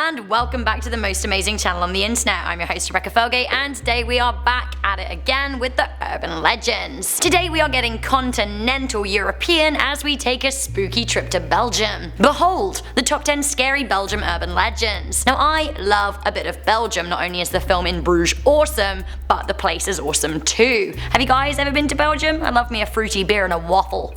and welcome back to the most amazing channel on the internet. I'm your host Rebecca Felgate, and today we are back at it again with the urban legends. Today we are getting continental European as we take a spooky trip to Belgium. Behold, the top 10 scary Belgium urban legends. Now I love a bit of Belgium, not only is the film in Bruges awesome, but the place is awesome too. Have you guys ever been to Belgium? I love me a fruity beer and a waffle.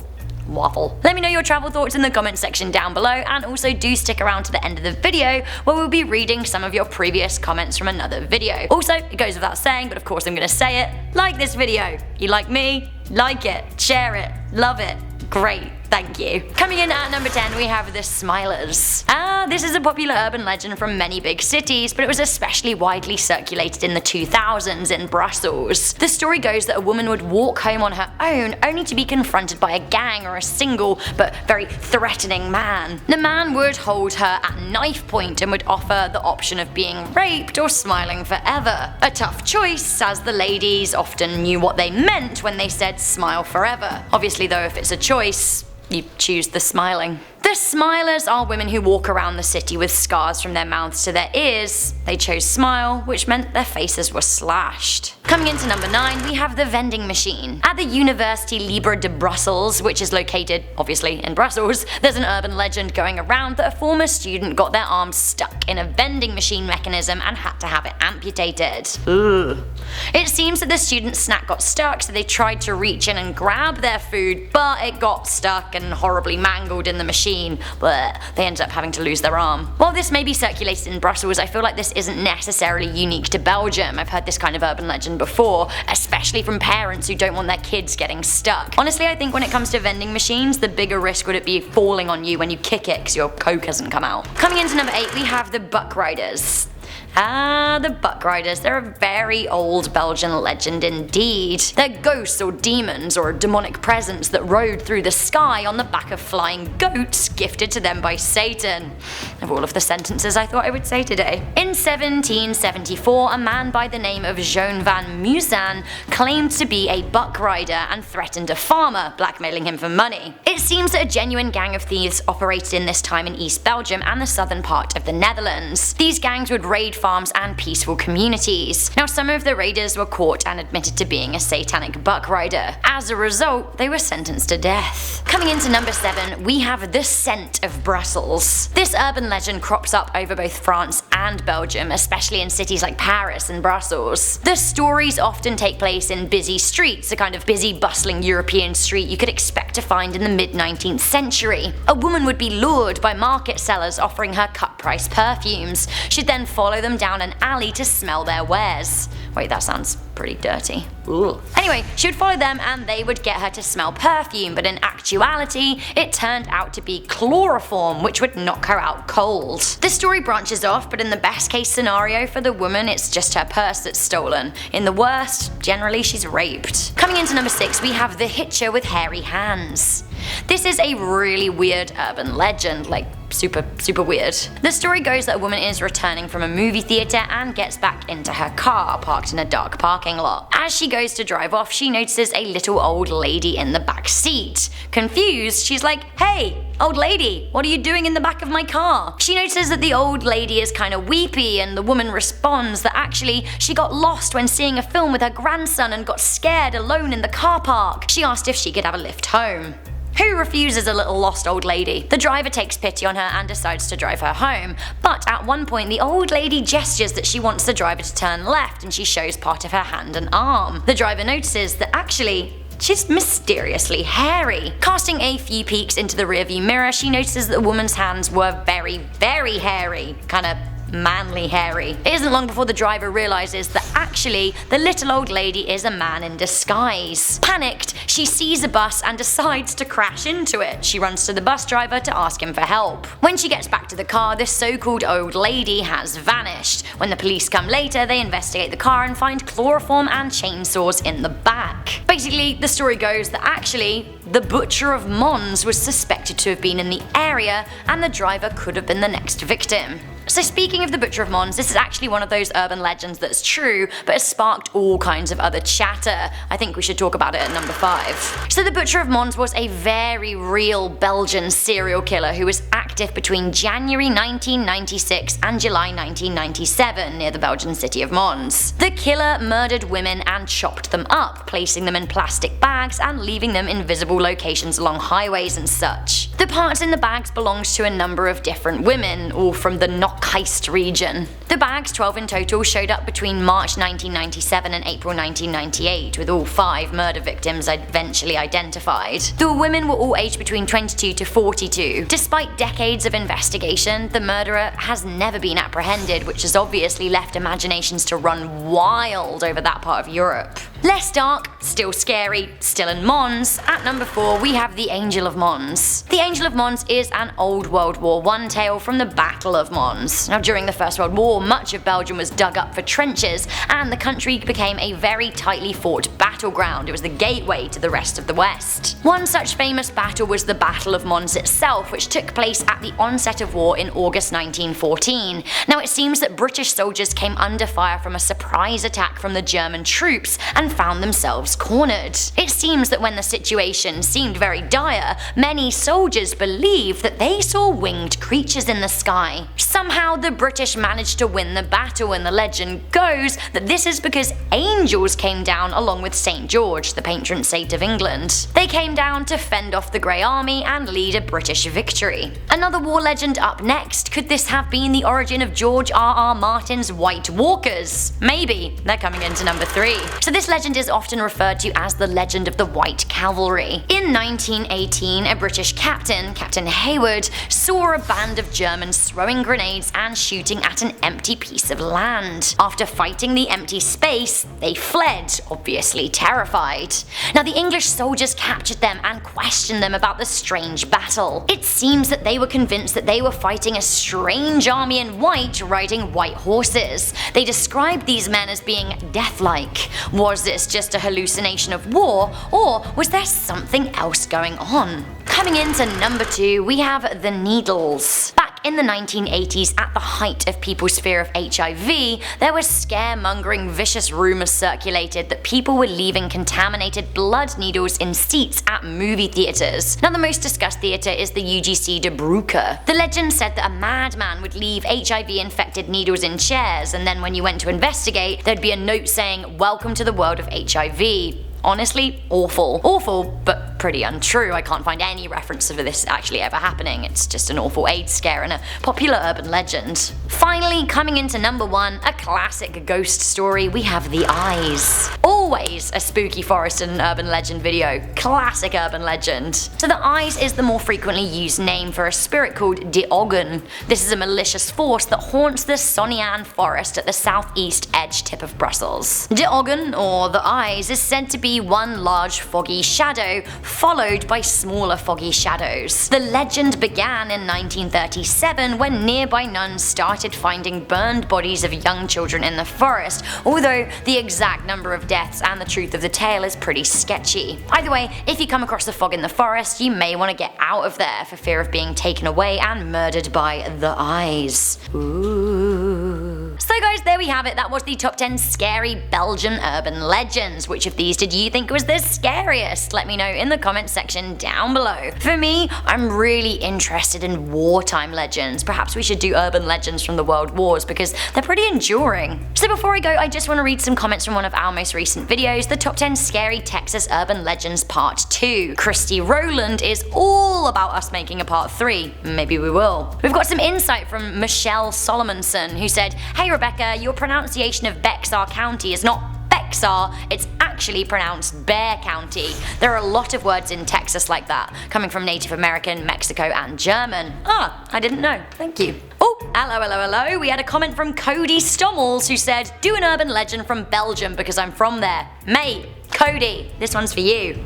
Let me know your travel thoughts in the comment section down below, and also do stick around to the end of the video where we'll be reading some of your previous comments from another video. Also, it goes without saying, but of course I'm gonna say it, like this video. You like me? Like it, share it, love it. Great, thank you. Coming in at number 10 we have the Smilers. This is a popular urban legend from many big cities, but it was especially widely circulated in the 2000s in Brussels. The story goes that a woman would walk home on her own only to be confronted by a gang or a single but very threatening man. The man would hold her at knife point and would offer the option of being raped or smiling forever. A tough choice, as the ladies often knew what they meant when they said smile forever. Obviously though, if it's a choice, you choose the smiling. The Smilers are women who walk around the city with scars from their mouths to their ears. They chose smile, which meant their faces were slashed. Coming into number 9 we have the vending machine. At the Université Libre de Brussels, which is located obviously in Brussels, there's an urban legend going around that a former student got their arms stuck in a vending machine mechanism and had to have it amputated. Ugh. It seems that the student's snack got stuck, so they tried to reach in and grab their food, but it got stuck and horribly mangled in the machine. But they ended up having to lose their arm. While this may be circulated in Brussels, I feel like this isn't necessarily unique to Belgium. I've heard this kind of urban legend before, especially from parents who don't want their kids getting stuck. Honestly, I think when it comes to vending machines, the bigger risk would it be falling on you when you kick it because your coke hasn't come out. Coming into number 8 we have the Buck Riders. The Buck Riders. They're a very old Belgian legend indeed. They're ghosts or demons or demonic presence that rode through the sky on the back of flying goats gifted to them by Satan. Of all of the sentences I thought I would say today. In 1774, a man by the name of Jean van Musan claimed to be a buck rider and threatened a farmer, blackmailing him for money. It seems that a genuine gang of thieves operated in this time in East Belgium and the southern part of the Netherlands. These gangs would raid farms and peaceful communities. Now some of the raiders were caught and admitted to being a satanic buck rider. As a result, they were sentenced to death. Coming into number 7 we have the Scent of Brussels. This urban legend crops up over both France and Belgium, especially in cities like Paris and Brussels. The stories often take place in busy streets, a kind of busy bustling European street you could expect to find in the mid-19th century. A woman would be lured by market sellers offering her cut-price perfumes. She'd then follow them down an alley to smell their wares. Wait, that sounds pretty dirty. Ooh. Anyway, she would follow them and they would get her to smell perfume, but in actuality, it turned out to be chloroform, which would knock her out cold. The story branches off, but in the best case scenario for the woman, it's just her purse that's stolen. In the worst, generally she's raped. Coming into number 6, we have the Hitcher with hairy hands. This is a really weird urban legend, like super weird. The story goes that a woman is returning from a movie theater and gets back into her car, parked in a dark parking lot. As she goes to drive off, she notices a little old lady in the back seat. Confused, she's like, "Hey, old lady, what are you doing in the back of my car?" She notices that the old lady is kinda weepy, and the woman responds that actually she got lost when seeing a film with her grandson and got scared alone in the car park. She asked if she could have a lift home. Who refuses a little lost old lady? The driver takes pity on her and decides to drive her home, but at one point the old lady gestures that she wants the driver to turn left and she shows part of her hand and arm. The driver notices that actually she's mysteriously hairy. Casting a few peeks into the rearview mirror, she notices that the woman's hands were very hairy, kinda manly hairy. It isn't long before the driver realizes that actually the little old lady is a man in disguise. Panicked, she sees a bus and decides to crash into it. She runs to the bus driver to ask him for help. When she gets back to the car, this so-called old lady has vanished. When the police come later, they investigate the car and find chloroform and chainsaws in the back. Basically, the story goes that actually the Butcher of Mons was suspected to have been in the area and the driver could have been the next victim. So speaking of the Butcher of Mons, this is actually one of those urban legends that's true, but has sparked all kinds of other chatter. I think we should talk about it at number 5. So the Butcher of Mons was a very real Belgian serial killer who was active active between January 1996 and July 1997 near the Belgian city of Mons. The killer murdered women and chopped them up, placing them in plastic bags and leaving them in visible locations along highways and such. The parts in the bags belonged to a number of different women, all from the Nokheist region. The bags, 12 in total, showed up between March 1997 and April 1998, with all 5 murder victims eventually identified. The women were all aged between 22 to 42. Despite decades of investigation, the murderer has never been apprehended, which has obviously left imaginations to run wild over that part of Europe. Less dark, still scary, still in Mons. At number 4 we have the Angel of Mons. The Angel of Mons is an old World War I tale from the Battle of Mons. Now during the First World War, much of Belgium was dug up for trenches and the country became a very tightly fought battleground. It was the gateway to the rest of the West. One such famous battle was the Battle of Mons itself, which took place at the onset of war in August 1914. Now it seems that British soldiers came under fire from a surprise attack from the German troops and found themselves cornered. It seems that when the situation seemed very dire, many soldiers believed that they saw winged creatures in the sky. Somehow the British managed to win the battle, and the legend goes that this is because angels came down along with St. George, the patron saint of England. They came down to fend off the Grey Army and lead a British victory. Another war legend up next. Could this have been the origin of George R.R. Martin's White Walkers? Maybe. They're coming into number 3. So this legend is often referred to as the legend of the White Cavalry. In 1918, a British captain, Captain Hayward, saw a band of Germans throwing grenades and shooting at an empty piece of land. After fighting the empty space, they fled, obviously terrified. Now the English soldiers captured them and questioned them about the strange battle. It seems that they were convinced that they were fighting a strange army in white riding white horses. They described these men as being death-like. Was this just a hallucination of war, or was there something else going on? Coming into number 2 we have the Needles. Back in the 1980s, at the height of people's fear of HIV, there was scaremongering, vicious rumours circulated that people were leaving contaminated blood needles in seats at movie theatres. Now the most discussed theatre is the UGC de Brugge. The legend said that a madman would leave HIV-infected needles in chairs, and then when you went to investigate, there'd be a note saying, "Welcome to the world of HIV." Honestly, awful. Awful, but pretty untrue. I can't find any reference of this actually ever happening. It's just an awful AIDS scare and a popular urban legend. Finally, coming into number 1, a classic ghost story, we have The Eyes. Always a spooky forest and urban legend video. Classic urban legend. So The Eyes is the more frequently used name for a spirit called De Oggen. This is a malicious force that haunts the Sonian forest at the southeast edge tip of Brussels. De Oggen, or The Eyes, is said to be one large foggy shadow, followed by smaller foggy shadows. The legend began in 1937 when nearby nuns started finding burned bodies of young children in the forest, although the exact number of deaths and the truth of the tale is pretty sketchy. Either way, if you come across a fog in the forest, you may want to get out of there for fear of being taken away and murdered by the Eyes. Ooh. So guys, there we have it. That was the top 10 scary Belgian urban legends. Which of these did you think was the scariest? Let me know in the comments section down below. For me, I'm really interested in wartime legends. Perhaps we should do urban legends from the world wars because they're pretty enduring. So before I go, I just want to read some comments from one of our most recent videos, the top 10 scary Texas urban legends part 2. Christy Rowland is all about us making a part 3. Maybe we will. We've got some insight from Michelle Solomonson, who said, "Hey Rebecca, your pronunciation of Bexar County is not Bexar, it's actually pronounced Bear County. There are a lot of words in Texas like that, coming from Native American, Mexico, and German." Ah, I didn't know. Thank you. Oh, hello. We had a comment from Cody Stommels who said, "Do an urban legend from Belgium because I'm from there." Mate, Cody, this one's for you.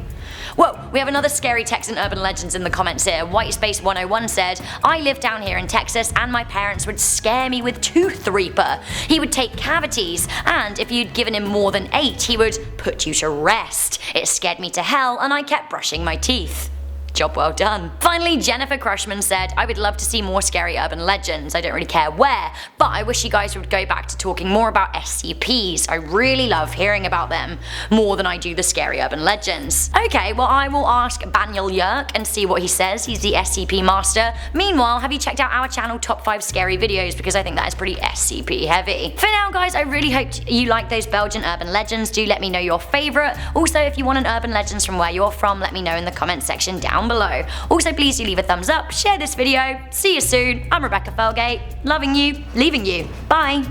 Whoa, we have another scary Texan urban legends in the comments here. Whitespace 101 said, "I live down here in Texas and my parents would scare me with Tooth Reaper. He would take cavities, and if you'd given him more than 8, he would put you to rest. It scared me to hell and I kept brushing my teeth." Job well done. Finally, Jennifer Crushman said, I would love to see more scary urban legends. I don't really care where, but I wish you guys would go back to talking more about SCPs. I really love hearing about them, more than I do the scary urban legends. Okay, well I will ask Baniel Yerk and see what he says. He's the SCP master. Meanwhile, have you checked out our channel Top 5 Scary Videos, because I think that is pretty SCP heavy. For now guys, I really hope you like those Belgian urban legends. Do let me know your favourite. Also, if you want an urban legends from where you're from, let me know in the comment section down below. Also, please do leave a thumbs up, share this video. See you soon. I'm Rebecca Felgate. Loving you, leaving you. Bye.